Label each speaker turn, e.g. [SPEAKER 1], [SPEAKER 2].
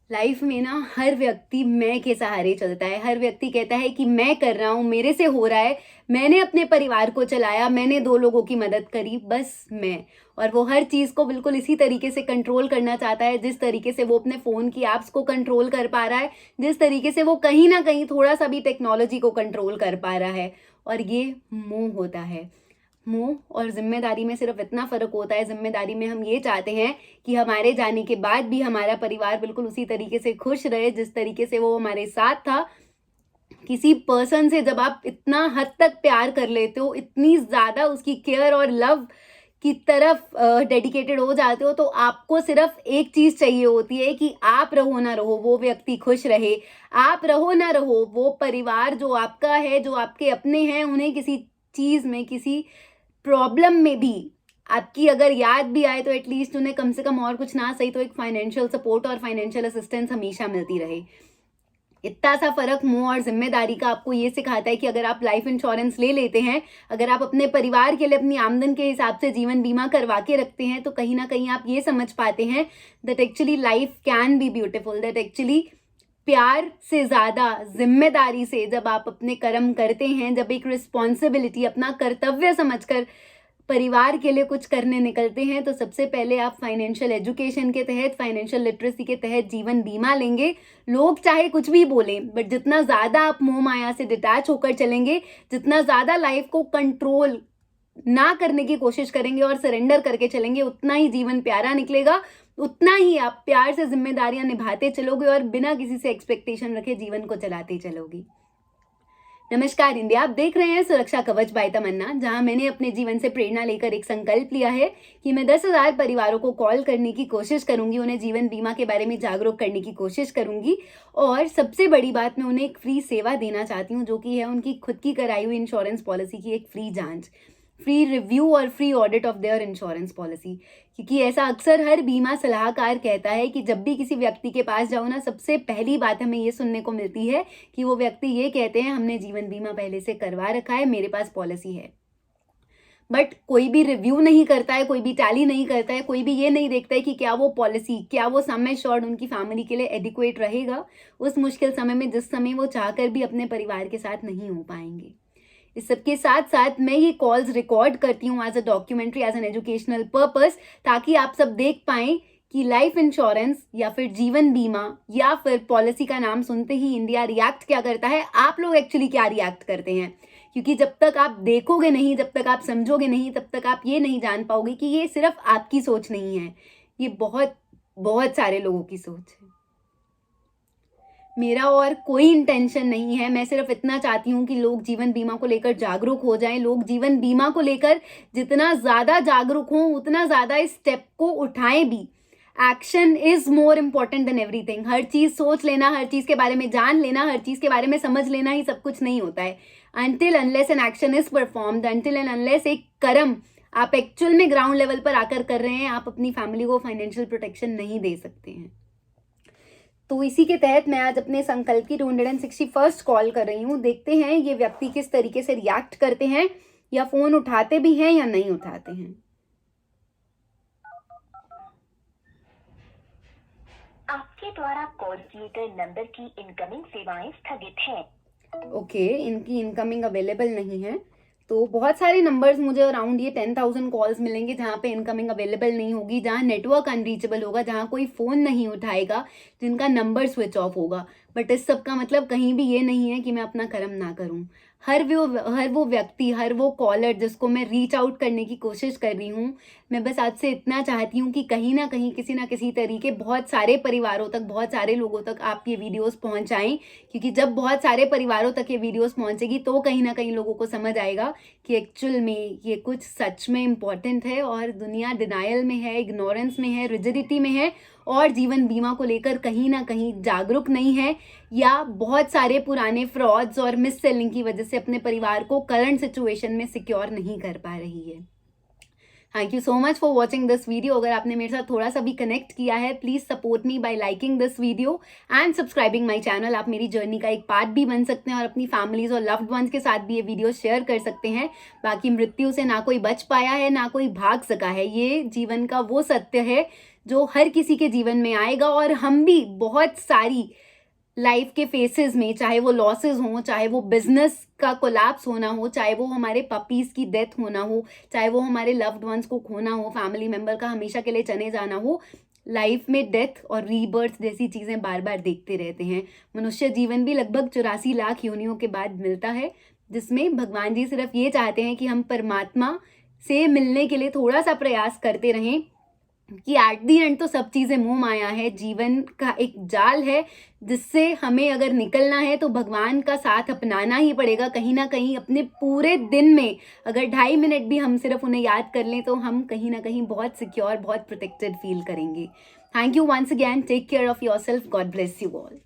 [SPEAKER 1] Life में ना हर व्यक्ति मैं के सहारे चलता है। हर व्यक्ति कहता है कि मैं कर रहा हूँ, मेरे से हो रहा है, मैंने अपने परिवार को चलाया, मैंने 2 लोगों की मदद करी, बस मैं। और वो हर चीज़ को बिल्कुल इसी तरीके से कंट्रोल करना चाहता है जिस तरीके से वो अपने फ़ोन की ऐप्स को कंट्रोल कर पा रहा है, जिस तरीके से वो कहीं न कहीं थोड़ा-सा भी टेक्नोलॉजी को कंट्रोल कर पा रहा है। और ये मोह होता है। मोह और ज़िम्मेदारी में सिर्फ़ इतना फ़र्क होता है, ज़िम्मेदारी में हम ये चाहते हैं कि हमारे जाने के बाद भी हमारा परिवार बिल्कुल उसी तरीके से खुश रहे जिस तरीके से वो हमारे साथ था। किसी पर्सन से जब आप इतना हद तक प्यार कर लेते हो, इतनी ज़्यादा उसकी केयर और लव की तरफ डेडिकेटेड हो जाते हो, तो आपको सिर्फ़ एक चीज़ चाहिए होती है कि आप रहो ना रहो, वो व्यक्ति खुश रहे। आप रहो ना रहो, वो परिवार जो आपका है, जो आपके अपने हैं, उन्हें किसी चीज़ में, किसी प्रॉब्लम में भी आपकी अगर याद भी आए तो एटलीस्ट उन्हें कम से कम और कुछ ना सही तो एक फाइनेंशियल सपोर्ट और फाइनेंशियल असिस्टेंस हमेशा मिलती रहे। इतना सा फ़र्क मोह और ज़िम्मेदारी का आपको ये सिखाता है कि अगर आप लाइफ इंश्योरेंस ले लेते हैं, अगर आप अपने परिवार के लिए अपनी आमदन के हिसाब से जीवन बीमा करवा के रखते हैं, तो कहीं न कहीं आप ये समझ पाते हैं that actually life can be beautiful, that actually प्यार से ज़्यादा ज़िम्मेदारी से जब आप अपने कर्म करते हैं, जब एक रिस्पॉन्सिबिलिटी अपना कर्तव्य समझकर परिवार के लिए कुछ करने निकलते हैं, तो सबसे पहले आप फाइनेंशियल एजुकेशन के तहत, फाइनेंशियल लिटरेसी के तहत जीवन बीमा लेंगे। लोग चाहे कुछ भी बोलें, बट जितना ज़्यादा आप मोह माया से डिटैच होकर चलेंगे, जितना ज़्यादा लाइफ को कंट्रोल ना करने की कोशिश करेंगे और सरेंडर करके चलेंगे, उतना ही जीवन प्यारा निकलेगा, उतना ही आप प्यार से ज़िम्मेदारियाँ निभाते चलोगे और बिना किसी से एक्सपेक्टेशन रखे जीवन को चलाते चलोगे। नमस्कार इंडिया, आप देख रहे हैं सुरक्षा कवच बाय तमन्ना, जहां मैंने अपने जीवन से प्रेरणा लेकर एक संकल्प लिया है कि मैं 10,000 परिवारों को कॉल करने की कोशिश करूंगी, उन्हें जीवन बीमा के बारे में जागरूक करने की कोशिश करूंगी। और सबसे बड़ी बात, मैं उन्हें एक फ्री सेवा देना चाहती हूँ, जो कि है उनकी खुद की कराई हुई इंश्योरेंस पॉलिसी की एक फ्री जांच, फ्री रिव्यू और free audit of their insurance policy. क्योंकि ऐसा अक्सर हर बीमा सलाहकार कहता है कि जब भी किसी व्यक्ति के पास जाओ ना, सबसे पहली बात हमें ये सुनने को मिलती है कि वो व्यक्ति ये कहते हैं, हमने जीवन बीमा पहले से करवा रखा है, मेरे पास पॉलिसी है। बट कोई भी रिव्यू नहीं करता है, कोई भी टैली नहीं करता है, कोई भी ये नहीं देखता है कि क्या वो पॉलिसी, क्या वो सम एश्योर्ड उनकी फैमिली के लिए एडिक्वेट रहेगा उस मुश्किल समय में, जिस समय वो चाहकर भी अपने परिवार के साथ नहीं हो पाएंगे। इस सबके साथ साथ मैं ये कॉल्स रिकॉर्ड करती हूँ as a documentary, as an educational purpose, ताकि आप सब देख पाएं कि लाइफ इंश्योरेंस या फिर जीवन बीमा या फिर पॉलिसी का नाम सुनते ही इंडिया रिएक्ट क्या करता है, आप लोग एक्चुअली क्या रिएक्ट करते हैं। क्योंकि जब तक आप देखोगे नहीं, जब तक आप समझोगे नहीं, तब तक आप ये नहीं जान पाओगे कि ये सिर्फ आपकी सोच नहीं है, ये बहुत बहुत सारे लोगों की सोच है। मेरा और कोई इंटेंशन नहीं है, मैं सिर्फ इतना चाहती हूँ कि लोग जीवन बीमा को लेकर जागरूक हो जाएं। लोग जीवन बीमा को लेकर जितना ज़्यादा जागरूक हों, उतना ज़्यादा इस स्टेप को उठाएं भी। Action is more important than everything. हर चीज़ सोच लेना, हर चीज़ के बारे में जान लेना, हर चीज़ के बारे में समझ लेना ही सब कुछ नहीं होता है। Until unless an action is performed, until and unless एक कर्म आप एक्चुअल में ग्राउंड लेवल पर आकर कर रहे हैं, आप अपनी फैमिली को फाइनेंशियल प्रोटेक्शन नहीं दे सकते हैं। तो इसी के तहत मैं आज अपने संकल्प की 261st कॉल कर रही हूँ। देखते हैं ये व्यक्ति किस तरीके से रिएक्ट करते हैं, या फोन उठाते भी हैं या नहीं उठाते हैं।
[SPEAKER 2] आपके द्वारा कॉल किए गए नंबर की इनकमिंग सेवाएं स्थगित हैं।
[SPEAKER 1] ओके, इनकी इनकमिंग अवेलेबल नहीं है। तो बहुत सारे नंबर्स मुझे अराउंड ये 10,000 कॉल्स मिलेंगे जहाँ पे इनकमिंग अवेलेबल नहीं होगी, जहाँ नेटवर्क अनरीचेबल होगा, जहाँ कोई फ़ोन नहीं उठाएगा, जिनका नंबर स्विच ऑफ होगा। बट इस सब का मतलब कहीं भी ये नहीं है कि मैं अपना कर्म ना करूँ। हर वो व्यक्ति, हर वो कॉलर जिसको मैं रीच आउट करने की कोशिश कर रही हूँ, मैं बस आज से इतना चाहती हूँ कि कहीं ना कहीं, किसी ना किसी तरीके बहुत सारे परिवारों तक, बहुत सारे लोगों तक आप ये वीडियोस पहुँचाएं। क्योंकि जब बहुत सारे परिवारों तक ये वीडियोस पहुँचेगी तो कहीं ना कहीं लोगों को समझ आएगा कि एक्चुअल में ये कुछ सच में इम्पॉर्टेंट है और दुनिया डिनायल में है, इग्नोरेंस में है, रिजिडिटी में है, और जीवन बीमा को लेकर कहीं ना कहीं जागरूक नहीं है, या बहुत सारे पुराने फ्रॉड्स और मिस सेलिंग की वजह से अपने परिवार को करंट सिचुएशन में सिक्योर नहीं कर पा रही है। Thank you so much for watching this video. अगर आपने मेरे साथ थोड़ा सा भी कनेक्ट किया है, please support me bye liking this video and subscribing my channel. आप मेरी जर्नी का एक पार्ट भी बन सकते हैं और अपनी फैमिलीज और लव्ड वंस के साथ भी ये वीडियो शेयर कर सकते हैं। बाकी मृत्यु से ना कोई बच पाया है, ना कोई भाग सका है। ये जीवन का वो सत्य है जो हर किसी के जीवन में आएगा, और हम भी बहुत सारी लाइफ के फेसेस में, चाहे वो लॉसेस हों, चाहे वो बिजनेस का कोलैप्स होना हो, चाहे वो हमारे पपीज़ की डेथ होना हो, चाहे वो हमारे लव्ड वंस को खोना हो, फैमिली मेम्बर का हमेशा के लिए चले जाना हो, लाइफ में डेथ और रीबर्थ जैसी चीज़ें बार बार देखते रहते हैं। मनुष्य जीवन भी लगभग 84 लाख योनियों के बाद मिलता है, जिसमें भगवान जी सिर्फ ये चाहते हैं कि हम परमात्मा से मिलने के लिए थोड़ा सा प्रयास करते रहें, कि एट दी एंड तो सब चीज़ें मोह माया है, जीवन का एक जाल है, जिससे हमें अगर निकलना है तो भगवान का साथ अपनाना ही पड़ेगा। कहीं ना कहीं अपने पूरे दिन में अगर 2.5 मिनट भी हम सिर्फ उन्हें याद कर लें तो हम कहीं ना कहीं बहुत सिक्योर, बहुत प्रोटेक्टेड फील करेंगे। Thank you once again, take care of yourself, God bless you all.